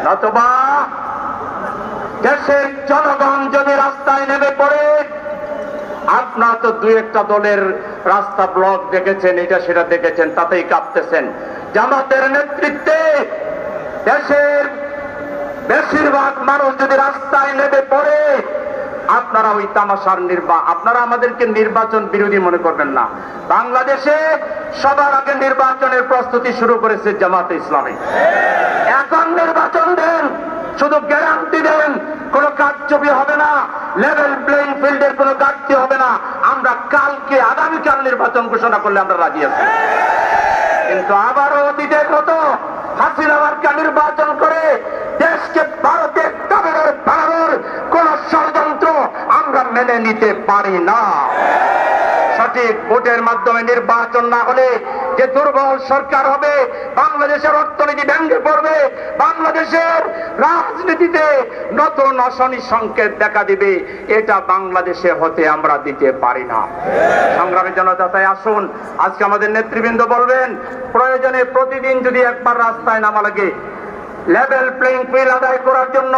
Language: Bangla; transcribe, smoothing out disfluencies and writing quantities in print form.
নতুবা দেশের জনগণ যদি রাস্তায় নেমে পড়ে, আপনারা তো দুই একটা দলের রাস্তা ব্লক দেখেছেন, এটা সেটা দেখেছেন, তাতেই কাঁপতেছেন। জামাতের নেতৃত্বে দেশের বেশিরভাগ মানুষ যদি রাস্তায় নেমে পড়ে, আপনারা ওই তামাশার আপনারা আমাদেরকে নির্বাচন বিরোধী মনে করবেন না। বাংলাদেশে সবার আগে নির্বাচনের প্রস্তুতি শুরু করেছে জামাতে ইসলামী। এখন নির্বাচন দেন, শুধু গ্যারান্টি দেন, কোন কারচুপি হবে না, লেভেল প্লেইং ফিল্ডের কোন ঘাটতি হবে না। আমরা কালকে আগামীকাল নির্বাচন ঘোষণা করলে আমরা রাজি আছি। কিন্তু আবারও অতীতের মতো হাসিনা মার্কা নির্বাচন করে দেশকে ভারতের দাবিদার বানানোর কোন ষড়যন্ত্র আমরা মেনে নিতে পারি না। সঠিক ভোটের মাধ্যমে নির্বাচন না হলে যে দুর্বল সরকার হবে, বাংলাদেশের অর্থনীতি ভেঙে পড়বে, বাংলাদেশের রাজনীতিতে নতুন অশনি সংকেত দেখা দিবে, এটা বাংলাদেশে হতে আমরা দিতে পারি না। সংগ্রামী জনতা, তাই আসুন আজকে আমাদের নেতৃবৃন্দ বলবেন, প্রয়োজনে প্রতিদিন যদি একবার রাস্তায় নামা লাগে লেভেল প্লেইং ফিল্ড আদায় করার জন্য